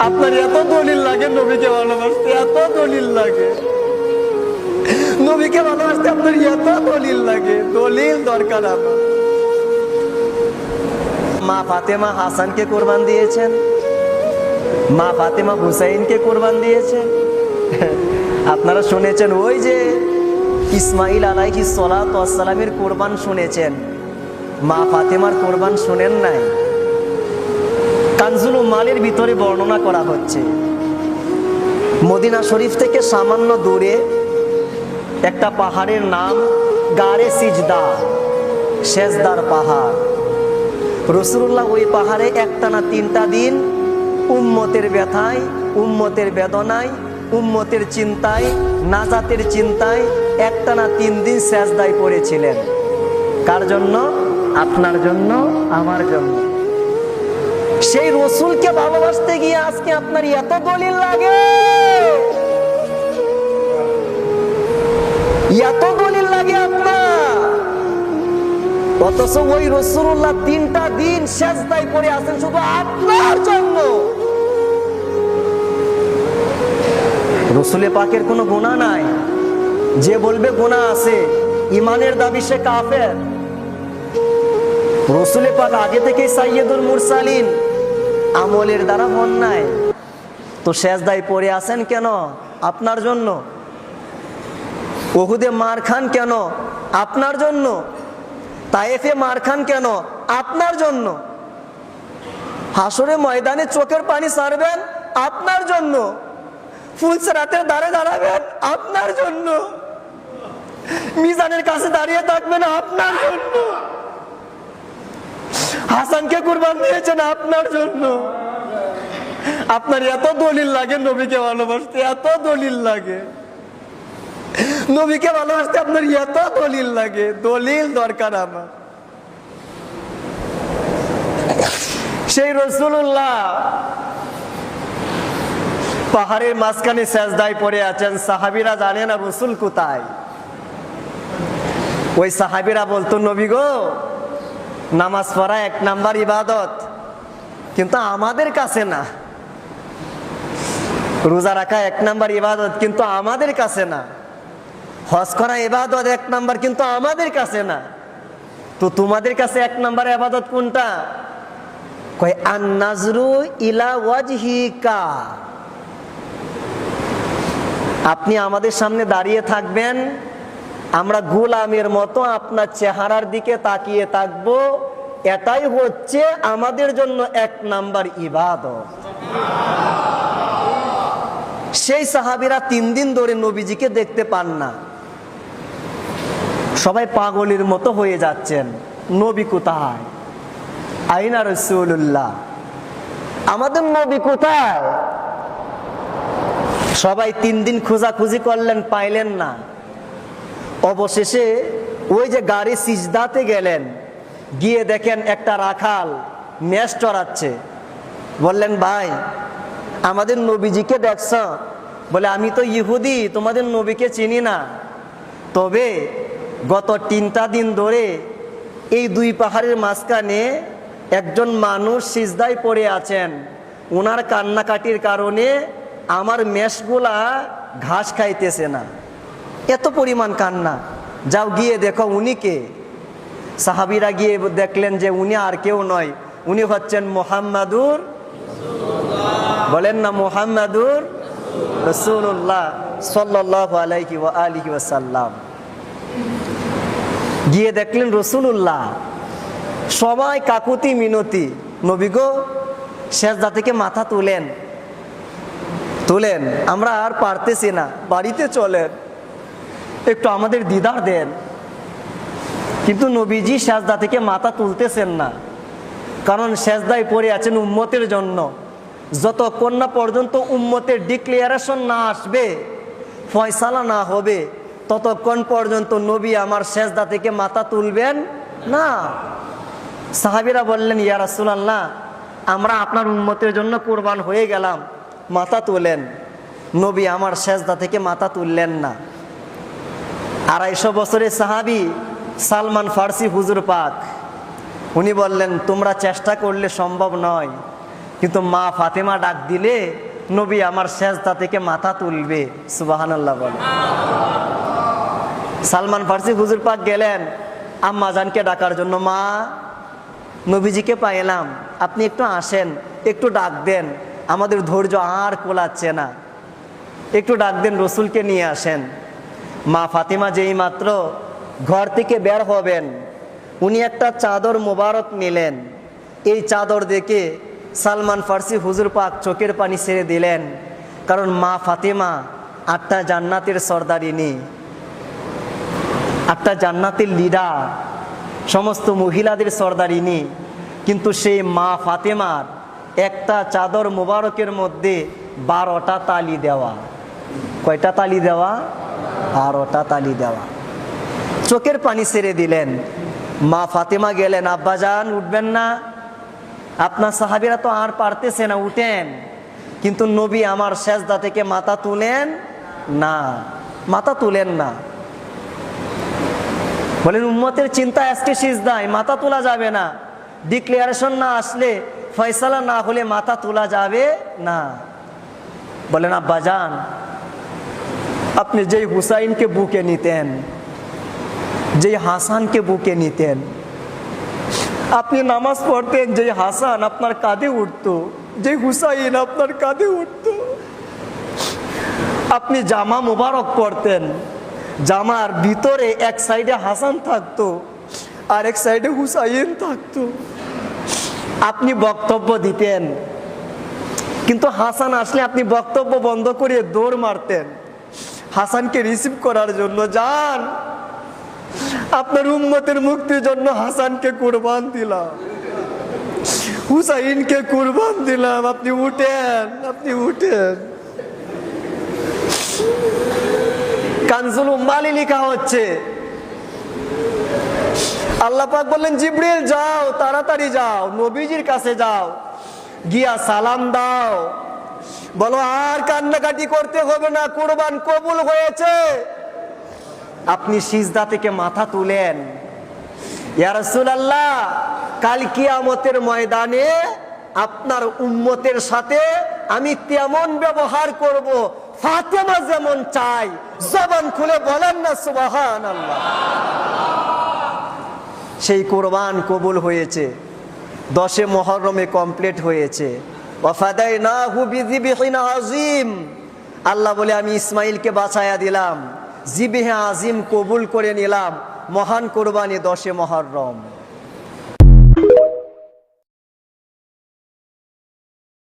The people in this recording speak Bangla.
আপনার এত দলিল লাগে নবীকে ভালোবাসতে, এত দলিল লাগে নবীকে ভালোবাসতে, আপনার এত দলিল লাগে। দলিল দরকার আমার। মা ফাতেমা হাসানকে কোরবান দিয়েছেন, মা ফাতেমা হুসাইনকে কোরবান দিয়েছেন। আপনারা শুনেছেন ওই যে ইসমাইল আলাইহিস সালাতু ওয়াস সালামের কোরবান শুনেছেন, মা ফাতেমার কোরবান শুনেন নাই। কানজুল উম্মালের ভিতরে বর্ণনা করা হচ্ছে, মদিনা শরীফ থেকে সামান্য দূরে একটা পাহাড়ের নাম গারে সিজদা, সেজদার পাহাড়। রাসূলুল্লাহ ওই পাহাড়ে একটানা 3টা দিন উম্মতের ব্যথায়, উম্মতের বেদনায়, উম্মতের চিন্তায়, নাজাতের চিন্তায় একটানা 3 দিন সেজদায় পড়েছিলেন। কার জন্য? আপনার জন্য, আমার জন্য। সেই রসুলকে ভালোবাসতে গিয়ে আজকে আপনার এত দলিল লাগে, এত দলিল লাগে আপনার। অথচ ওই রাসূলুল্লাহ 3টা দিন সেজদায় পড়ে আছেন শুধু আপনার জন্য। রাসূলে পাকের কোনো গুনাহ নাই। যে বলবে গুনাহ আছে, ইমানের দাবি সে কাফের। রাসূলে পাক আগে থেকেই সাইয়্যিদুল মুরসালিন, আমলের দ্বারা মন নাই। তো সেজদায় পড়ে আছেন কেন? আপনার জন্য। উহুদে মার খান কেন? আপনার জন্য। তায়েফে মার খান কেন? আপনার জন্য। হাসরে ময়দানে চোখের পানি ছাড়বেন আপনার জন্য। ফুলসিরাতের ধারে দাঁড়াবেন আপনার জন্য। মিজানের কাছে দাঁড়িয়ে থাকবেন আপনার জন্য। হাসানকে কুরবান দিয়েছেন আপনার জন্য। আপনার এত দলিল লাগে নবীকে ভালোবাসতে, এত দলিল লাগে নবীকে ভালোবাসতে, আপনার এত দলিল লাগে। দলিল দরকার আমার। সেই রাসূলুল্লাহ পাহাড়ের মাঝখানে সেজদায় পড়ে আছেন। সাহাবীরা জানে না রাসূল কোথায়। ওই সাহাবীরা বলতো, নবী গো, নামাজ পড়া 1 নাম্বার ইবাদত, কিন্তু আমাদের কাছে না। রোজা রাখা 1 নাম্বার ইবাদত, কিন্তু আমাদের কাছে না। হজ করা ইবাদত 1 নাম্বার, কিন্তু আমাদের কাছে না। তো তোমাদের কাছে 1 নাম্বার ইবাদত কোনটা? কয় আন-নাজরু ইলা ওয়াজহিকা। আপনি আমাদের সামনে দাঁড়িয়ে থাকবেন, আমরা গোলামের মতো আপনার চেহারার দিকে তাকিয়ে থাকবো। এটাই হচ্ছে আমাদের জন্য 1 নাম্বার ইবাদত। সেই সাহাবীরা 3 দিন ধরে নবীজিকে দেখতে পান না। সবাই পাগলের মতো হয়ে যাচ্ছেন, নবী কোথায়? আইনা রাসূলুল্লাহ, আমাদের নবী কোথায়? সবাই 3 দিন খোঁজাখুঁজি করলেন, পাইলেন না। অবশেষে ওই যে গাড়ি সিজদাতে গেলেন, গিয়ে দেখেন একটা রাখাল মেষ চড়াচ্ছে। বললেন, ভাই আমাদের নবীজিকে দেখছ? বলে, আমি তো ইহুদি, তোমাদের নবীকে চিনি না। তবে গত 3টা দিন ধরে এই 2 পাহাড়ের মাঝখানে একজন মানুষ সিজদায় পড়ে আছেন। ওনার কান্নাকাটির কারণে আমার মেষগুলা ঘাস খাইতেছে না, এত পরিমাণ কান্না। যাও গিয়ে দেখো উনি কে। সাহাবীরা গিয়ে দেখলেন যে উনি আর কেউ নয়, উনি হচ্ছেন মুহাম্মাদুর, বলেন না মুহাম্মাদুর রাসূলুল্লাহ সাল্লাল্লাহু আলাইহি ওয়া আলিহি ওয়াসাল্লাম। গিয়ে দেখলেন রাসূলুল্লাহ। সবাই কাকুতি মিনতি, নবী গো সেজদা থেকে মাথা তুলেন, তুলেন, আমরা আর পারতেছি না, বাড়িতে চলেন, একটু আমাদের দিদার দেন। কিন্তু নবীজি সেজদা থেকে মাথা তুলতেছেন না, কারণ সেজদায় পড়ে আছেন উম্মতের জন্য। যতক্ষণ না পর্যন্ত উম্মতের ডিক্লারেশন না আসবে, ফয়সালা না হবে, ততক্ষণ পর্যন্ত নবী আমার সেজদা থেকে মাথা তুলবেন না। সাহাবীরা বললেন, ইয়া রাসূলুল্লাহ, আমরা আপনার উম্মতের জন্য কুরবান হয়ে গেলাম, মাথা তোলেন। নবী আমার সেজদা থেকে মাথা তুললেন না। 250 বছরের সাহাবী সালমান ফার্সি হুজুর পাক, উনি বললেন, তোমরা চেষ্টা করলে সম্ভব নয়, কিন্তু মা ফাতেমা ডাক দিলে নবী আমার সেজদা থেকে মাথা তুলবে। সুবহানাল্লাহ বলে। সালমান ফার্সি হুজুর পাক গেলেন আম্মা জানকে ডাকার জন্য, মা নবীজিকে পাইলাম, আপনি একটু আসেন, একটু ডাক দেন, আমাদের ধৈর্য আর কোলাচ্ছে না, একটু ডাক দেন, রসুলকে নিয়ে আসেন। মা ফাতেমা যেই মাত্র ঘর থেকে বের হবেন, উনি একটা চাদর মোবারক নিলেন। এই চাদর দেখে সালমান ফার্সি হুজুর পাক চোখের পানি ছেড়ে দিলেন, কারণ মা ফাতেমা 8টা জান্নাতের সর্দারিনী, 8টা জান্নাতের লিডার, সমস্ত মহিলাদের সর্দারিনী। কিন্তু সেই মা ফাতেমার একটা চাদর মোবারকের মধ্যে 12টা তালি দেওয়া। কয়টা তালি দেওয়া? 12টা তালি দেওয়া। চোখের পানি ছেড়ে দিলেন। মা ফাতেমা গেলেন, আব্বাজান উঠবেন না? আপনার সাহাবীরা তো আর পারতেছে না, উঠেন। কিন্তু নবী আমার সেজদা থেকে মাথা তুলেন না, মাথা তুলেন না। বলেন উম্মতের চিন্তা আজকে সিজদায় মাথা তোলা যাবে না, ডিক্লারেশন না আসলে, ফয়সালা না হলে মাথা তোলা যাবে না। বলেন আব্বাজান, আপনি যেই হুসাইনকে বুকে নিতেন, যেই হাসানকে বুকে নিতেন, আপনি নামাজ পড়তেন, যেই হাসান আপনার কাঁধে উঠতো, যেই হুসাইন আপনার কাঁধে উঠতো, আপনি জামা মুবারক পড়তেন, জামার ভিতরে এক সাইডে হাসান থাকতো আর এক সাইডে হুসাইন থাকতো। আপনি বক্তব্য দিতেন, কিন্তু হাসান আসলে আপনি বক্তব্য বন্ধ করে দৌড় মারতেন হাসানকে রিসিভ করার জন্য। যান, আপনার উম্মতের মুক্তির জন্য হাসানকে কুরবান দিলাম, হুসাইনকে কুরবান দিলাম, আপনি উঠেন, আপনি উঠেন। কানজুল উম্মালে লেখা হচ্ছে, আল্লাহ পাক বললেন জিবরিল যাও, তাড়াতাড়ি যাও, নবীজির কাছে যাও, গিয়া সালাম দাও, বলো আর কান্নাকাটি করতে হবে না, কুরবান কবুল হয়েছে। আপনি সিজদা থেকে মাথা তুলেন। ইয়া রাসূলুল্লাহ, কাল কিয়ামতের ময়দানে আপনার উম্মতের সাথে আমি তেমন ব্যবহার করব, ফাতেমা যেমন চাই। জবান খুলে বলেন না সুবহানাল্লাহ। সেই কুরবান কবুল হয়েছে, 10 মুহররমে কমপ্লিট হয়েছে। ওয়াফাদাইনাহু বিযিবহিন আযীম। আল্লাহ বলে আমি ইসমাইলকে বাঁচায়া দিলাম, জিবহে আজিম কবুল করে নিলাম, মহান কুরবানি 10 মুহররম।